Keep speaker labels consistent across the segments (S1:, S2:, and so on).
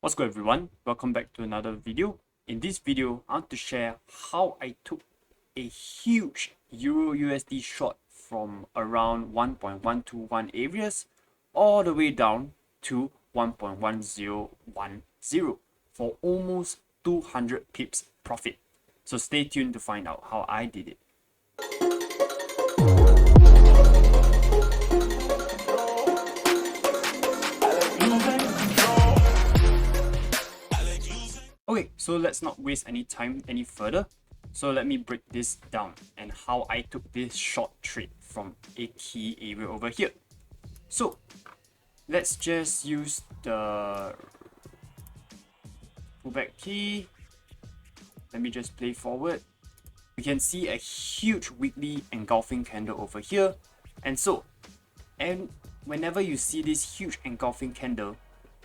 S1: What's good everyone, welcome back to another video. In this video, I want to share how I took a huge EURUSD short from around 1.121 areas all the way down to 1.1010 for almost 200 pips profit. So stay tuned to find out how I did it. Okay, so let's not waste any time any further. So let me break this down and how I took this short trade from a key area over here. So let's just use the pullback key. Let me just play forward. We can see a huge weekly engulfing candle over here. And whenever you see this huge engulfing candle,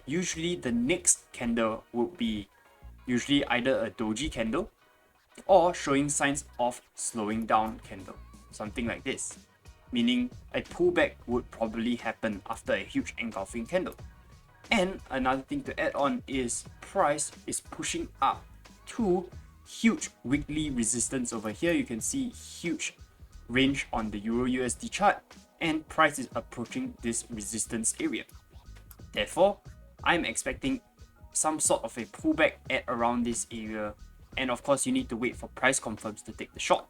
S1: usually the next candle would be usually either a doji candle or showing signs of slowing down candle, something like this, meaning a pullback would probably happen after a huge engulfing candle. And another thing to add on is price is pushing up to huge weekly resistance over here. You can see huge range on the EURUSD chart, and price is approaching this resistance area. Therefore, I'm expecting some sort of a pullback at around this area, and of course you need to wait for price confirms to take the short.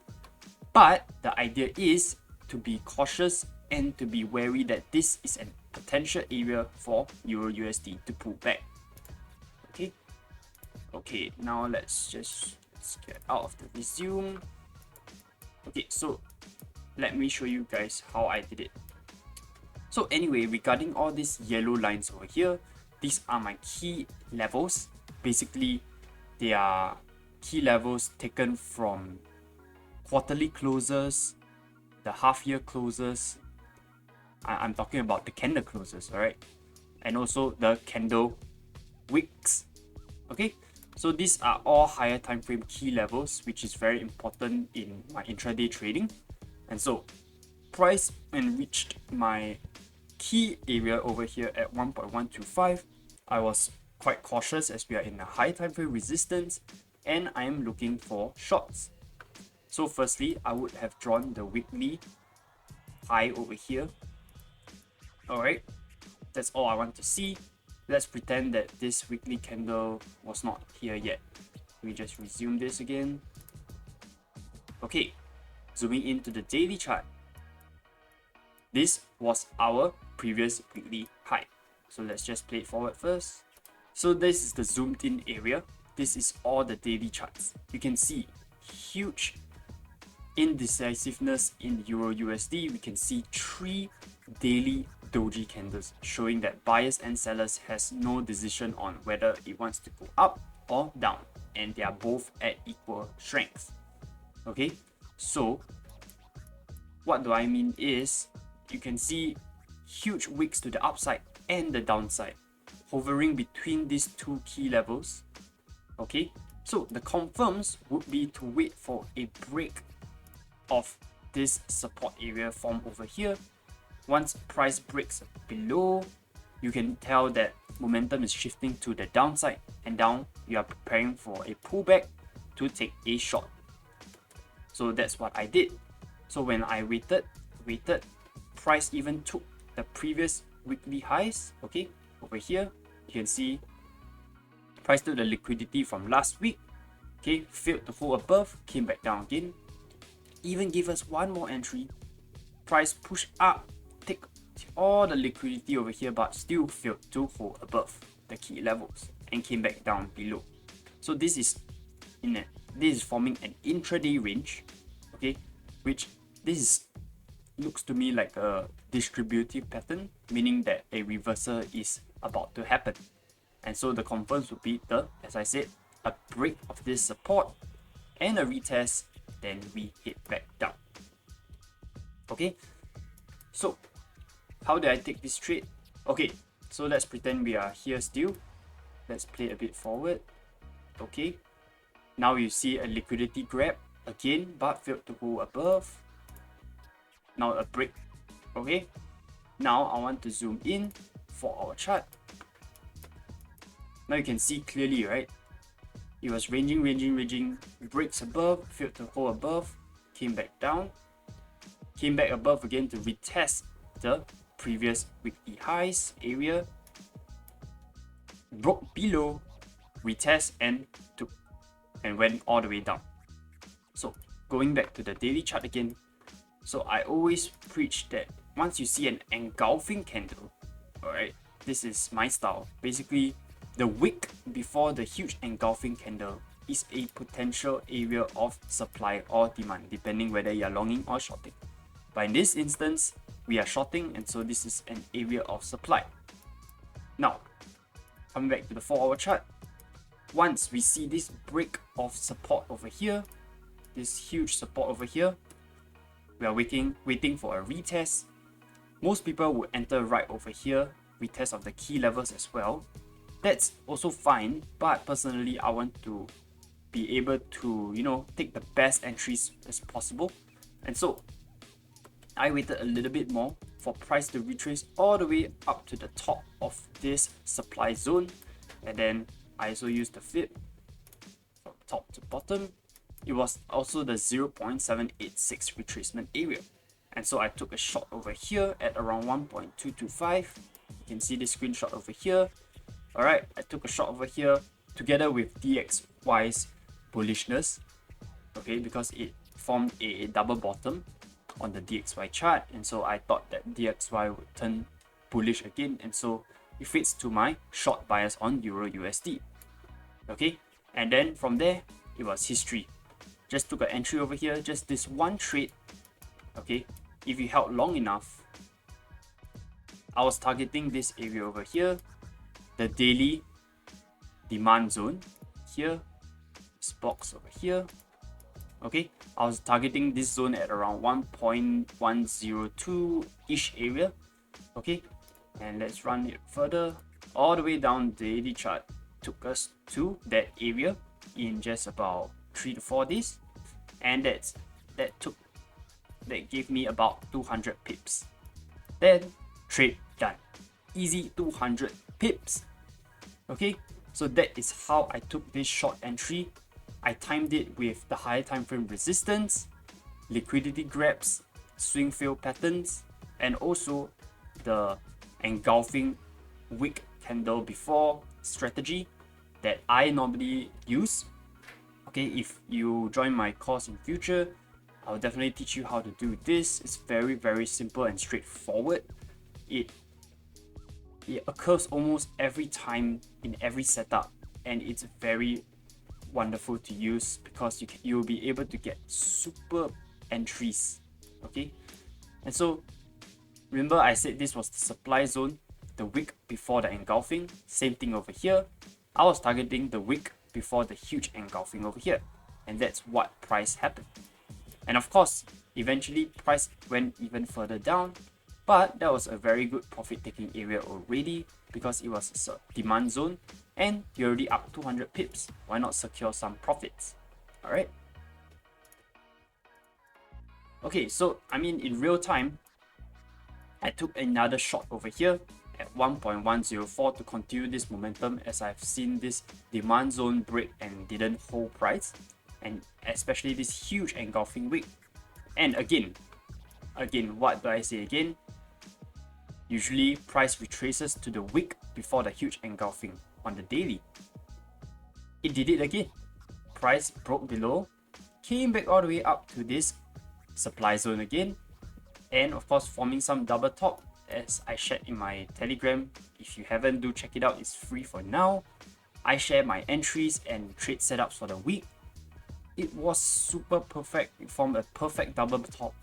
S1: But the idea is to be cautious and to be wary that this is a potential area for EURUSD to pull back. Okay, now let's get out of the resume. Okay, so let me show you guys how I did it. So anyway, regarding all these yellow lines over here, these are my key levels. Basically, they are key levels taken from quarterly closes, the half-year closes. I'm talking about the candle closes, alright? And also the candle wicks. Okay, so these are all higher time frame key levels, which is very important in my intraday trading. And so, price when reached my key area over here at 1.125, I was quite cautious as we are in a high time frame resistance and I am looking for shorts. So firstly, I would have drawn the weekly high over here. Alright, that's all I want to see. Let's pretend that this weekly candle was not here yet. We just resume this again. Okay, zooming into the daily chart. This was our previous weekly high. So let's just play it forward first. So this is the zoomed in area. This is all the daily charts. You can see huge indecisiveness in EURUSD. We can see 3 daily doji candles showing that buyers and sellers has no decision on whether it wants to go up or down, and they are both at equal strength. Okay, so what do I mean is you can see huge wicks to the upside and the downside, hovering between these two key levels. Okay, so the confirms would be to wait for a break of this support area form over here. Once price breaks below, you can tell that momentum is shifting to the downside, and down you are preparing for a pullback to take a short. So that's what I did. So when I waited, price even took the previous weekly highs. Okay, over here you can see price took the liquidity from last week. Okay, failed to hold above, came back down again, even gave us one more entry. Price pushed up, take all the liquidity over here, but still failed to hold above the key levels and came back down below. So this is forming an intraday range. Okay, which looks to me like a distributive pattern, meaning that a reversal is about to happen. And so the confirms would be as I said, a break of this support and a retest, then we hit back down. Okay, so how did I take this trade? Okay, so let's pretend we are here still. Let's play a bit forward. Okay, now you see a liquidity grab again, but failed to hold above. Now a break. Okay, now I want to zoom in for our chart. Now you can see clearly, right? It was ranging, breaks above, failed to hold above, came back down, came back above again to retest the previous weekly highs area, broke below, retest and went all the way down. So going back to the daily chart again, so I always preach that once you see an engulfing candle, alright, this is my style. Basically, the wick before the huge engulfing candle is a potential area of supply or demand, depending whether you are longing or shorting. But in this instance, we are shorting, and so this is an area of supply. Now, coming back to the 4-hour chart, once we see this break of support over here, this huge support over here, we are waiting for a retest. Most people would enter right over here, retest of the key levels as well. That's also fine, but personally I want to be able to, take the best entries as possible. And so I waited a little bit more for price to retrace all the way up to the top of this supply zone, and then I also used the FIP from top to bottom. It was also the 0.786 retracement area, and so I took a shot over here at around 1.225. You can see the screenshot over here. Alright, I took a shot over here together with DXY's bullishness, okay, because it formed a double bottom on the DXY chart, and so I thought that DXY would turn bullish again, and so it fits to my short bias on EURUSD. Okay, and then from there it was history. Just took an entry over here, just this one trade. Okay, if you held long enough, I was targeting this area over here, the daily demand zone here, this box over here. Okay, I was targeting this zone at around 1.102 ish area. Okay, and let's run it further all the way down. The daily chart took us to that area in just about 3 to 4 days, and that gave me about 200 pips. Then trade done, easy 200 pips. Okay, so that is how I took this short entry. I timed it with the higher time frame resistance, liquidity grabs, swing fail patterns, and also the engulfing wick candle before strategy that I normally use. Okay, if you join my course in future, I'll definitely teach you how to do this. It's very, very simple and straightforward. It occurs almost every time in every setup, and it's very wonderful to use because you'll be able to get super entries. Okay, and so remember I said this was the supply zone, the wick before the engulfing. Same thing over here. I was targeting the wick before the huge engulfing over here, and that's what price happened. And of course, eventually price went even further down, but that was a very good profit taking area already because it was a demand zone and you're already up 200 pips. Why not secure some profits? Alright. Okay, so I mean in real time, I took another shot over here at 1.104 to continue this momentum, as I've seen this demand zone break and didn't hold price, and especially this huge engulfing wick. And again, what do I say again? Usually price retraces to the wick before the huge engulfing on the daily. It did it again. Price broke below, came back all the way up to this supply zone again, and of course forming some double top, as I shared in my Telegram. If you haven't, do check it out, it's free for now. I share my entries and trade setups for the week. It was super perfect. It formed a perfect double top,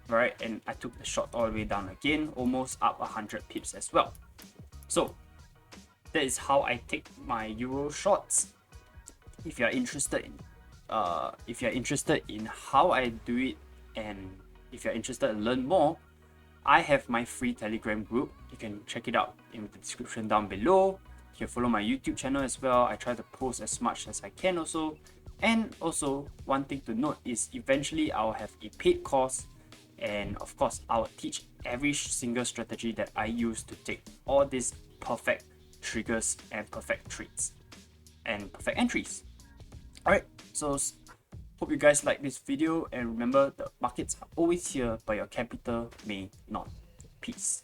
S1: right? And I took the shot all the way down again, almost up 100 pips as well. So that is how I take my Euro shorts. If you're interested in how I do it, and if you're interested to learn more, I have my free Telegram group. You can check it out in the description down below. You can follow my YouTube channel as well. I try to post as much as I can also. And also, one thing to note is eventually I'll have a paid course, and of course I'll teach every single strategy that I use to take all these perfect triggers and perfect trades and perfect entries. Alright, so hope you guys like this video, and remember, the markets are always here, but your capital may not. Peace.